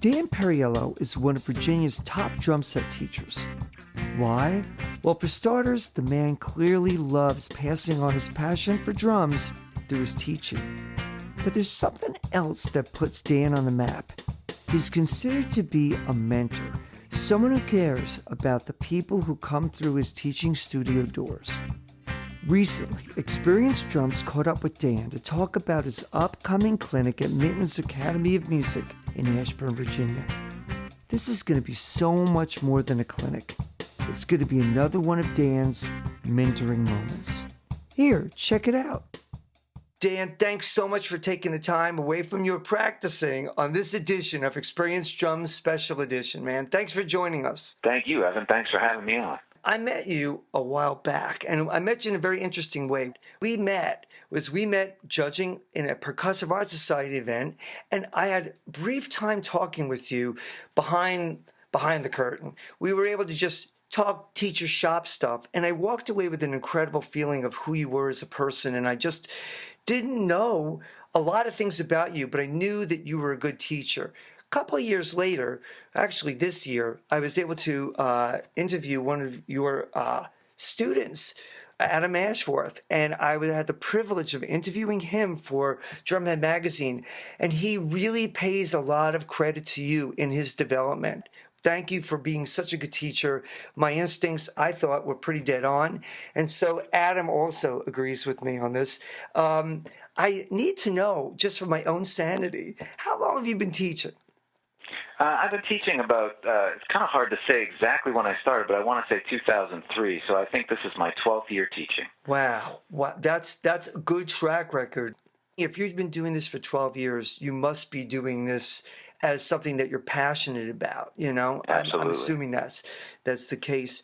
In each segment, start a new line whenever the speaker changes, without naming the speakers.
Dan Perriello is one of Virginia's top drum set teachers. Why? Well, for starters, the man clearly loves passing on his passion for drums through his teaching. But there's something else that puts Dan on the map. He's considered to be a mentor, someone who cares about the people who come through his teaching studio doors. Recently, Experienced Drums caught up with Dan to talk about his upcoming clinic at Minton's Academy of Music in Ashburn, Virginia. This is going to be so much more than a clinic. It's going to be another one of Dan's mentoring moments. Here, check it out. Dan, thanks so much for taking the time away from your practicing on this edition of Experienced Drums Special Edition, man. Thanks for joining us.
Thank you, Evan. Thanks for having me on.
I met you a while back, and I met you in a very interesting way. We met judging in a Percussive Art Society event, and I had a brief time talking with you behind the curtain. We were able to just talk teacher shop stuff, and I walked away with an incredible feeling of who you were as a person, and I just didn't know a lot of things about you, but I knew that you were a good teacher. A couple of years later, actually this year, I was able to interview one of your students, Adam Ashworth, and I had the privilege of interviewing him for Drumhead Magazine, and he really pays a lot of credit to you in his development. Thank you for being such a good teacher. My instincts, I thought, were pretty dead on, and so Adam also agrees with me on this. I need to know, just for my own sanity, how long have you been teaching?
I've been teaching about, it's kind of hard to say exactly when I started, but I want to say 2003, so I think this is my 12th year teaching.
Wow. That's a good track record. If you've been doing this for 12 years, you must be doing this as something that you're passionate about, you know?
Absolutely.
I'm assuming that's the case.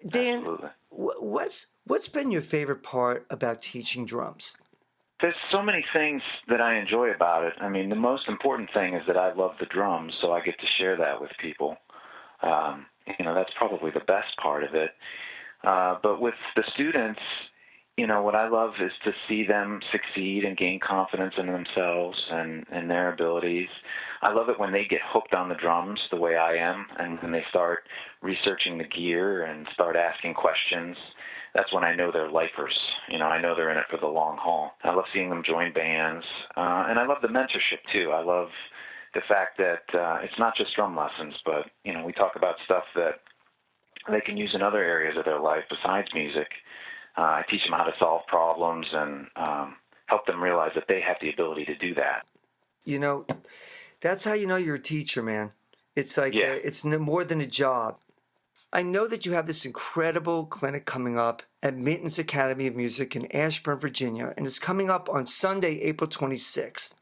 Dan,
Absolutely.
what's been your favorite part about teaching drums?
There's so many things that I enjoy about it. I mean, the most important thing is that I love the drums, so I get to share that with people. That's probably the best part of it. But with the students, what I love is to see them succeed and gain confidence in themselves and their abilities. I love it when they get hooked on the drums the way I am, and when they start researching the gear and start asking questions. That's when I know they're lifers. I know they're in it for the long haul. I love seeing them join bands, and I love the mentorship too. I love the fact that it's not just drum lessons, but we talk about stuff that they can use in other areas of their life besides music. I teach them how to solve problems and help them realize that they have the ability to do that.
That's how you know you're a teacher, man. It's like it's more than a job. I know that you have this incredible clinic coming up at Minton's Academy of Music in Ashburn, Virginia, and it's coming up on Sunday, April 26th.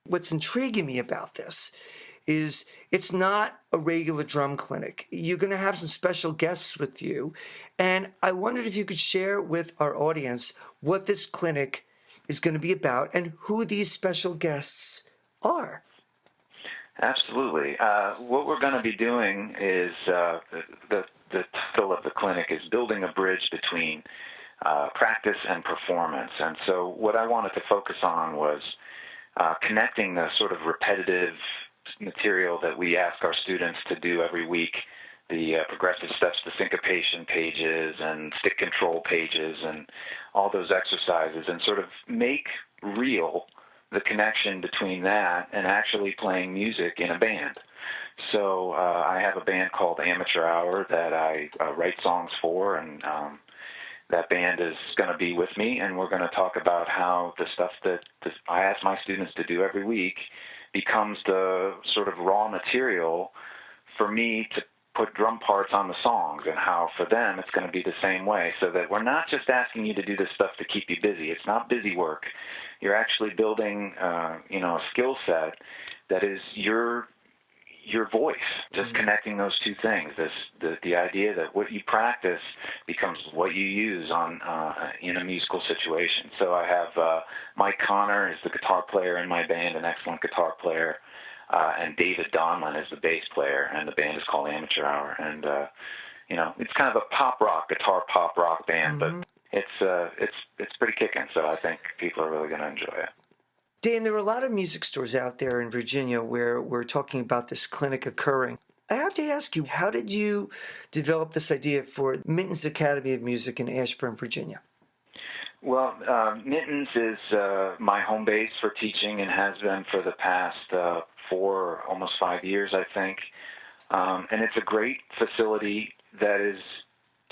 What's intriguing me about this is it's not a regular drum clinic. You're going to have some special guests with you, and I wondered if you could share with our audience what this clinic is going to be about and who these special guests are.
Absolutely. What we're going to be doing is the title of the clinic is Building a Bridge Between Practice and Performance. And so what I wanted to focus on was connecting the sort of repetitive material that we ask our students to do every week, the progressive steps to syncopation pages and stick control pages and all those exercises, and sort of make real the connection between that and actually playing music in a band. So I have a band called Amateur Hour that I write songs for, and that band is going to be with me, and we're going to talk about how the stuff that I ask my students to do every week becomes the sort of raw material for me to put drum parts on the songs, and how for them it's going to be the same way, so that we're not just asking you to do this stuff to keep you busy. It's not busy work. You're actually building, a skill set that is your voice. Just connecting those two things. The idea that what you practice becomes what you use on in a musical situation. So I have Mike Connor is the guitar player in my band, an excellent guitar player, and David Donlin is the bass player, and the band is called Amateur Hour. And it's kind of a guitar pop rock band, but it's pretty kicking, so I think people are really going to enjoy it.
Dan, there are a lot of music stores out there in Virginia where we're talking about this clinic occurring. I have to ask you, how did you develop this idea for Minton's Academy of Music in Ashburn, Virginia?
Well, Minton's is my home base for teaching and has been for the past 4, almost 5 years, I think. And it's a great facility that is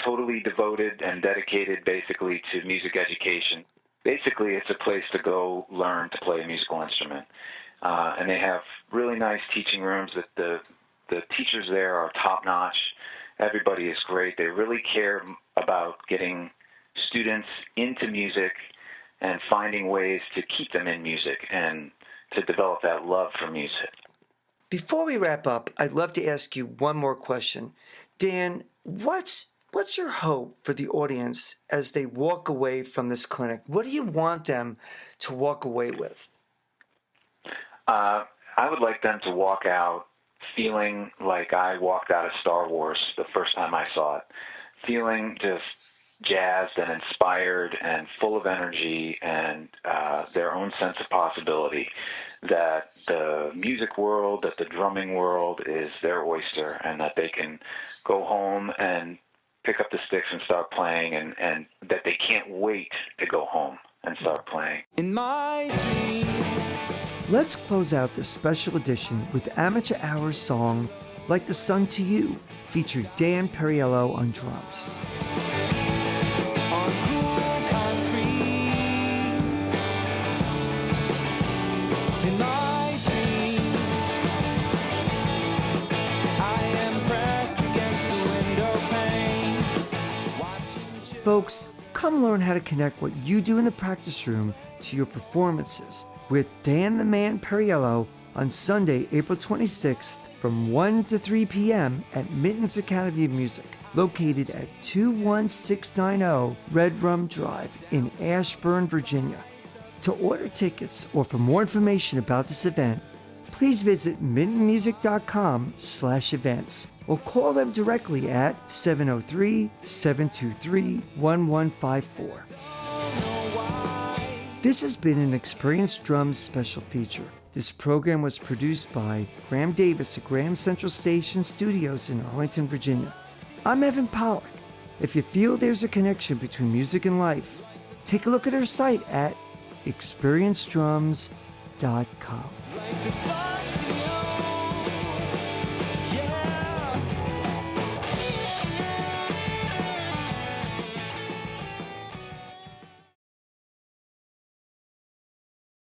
totally devoted and dedicated basically to music education. Basically, it's a place to go learn to play a musical instrument. And they have really nice teaching rooms. The teachers there are top-notch. Everybody is great. They really care about getting students into music and finding ways to keep them in music and to develop that love for music.
Before we wrap up, I'd love to ask you one more question. Dan, what's your hope for the audience as they walk away from this clinic? What do you want them to walk away with?
I would like them to walk out feeling like I walked out of Star Wars the first time I saw it, feeling just jazzed and inspired and full of energy and their own sense of possibility, that the music world, that the drumming world is their oyster, and that they can go home and pick up the sticks and start playing, and that they can't wait to go home and start playing.
In my dream.
Let's close out this special edition with Amateur Hour's song, Like the Sun to You, featuring Dan Perriello on drums.
On cool concrete. In my dream, I am pressed against a window pane.
Folks, come learn how to connect what you do in the practice room to your performances with Dan the Man Perriello on Sunday, April 26th from 1 to 3 p.m. at Minton's Academy of Music, located at 21690 Red Rum Drive in Ashburn, Virginia. To order tickets or for more information about this event, please visit mintonmusic.com/events or call them directly at 703-723-1154. This has been an Experienced Drums special feature. This program was produced by Graham Davis at Graham Central Station Studios in Arlington, Virginia. I'm Evan Pollack. If you feel there's a connection between music and life, take a look at our site at experiencedrums.com.
Like the sun.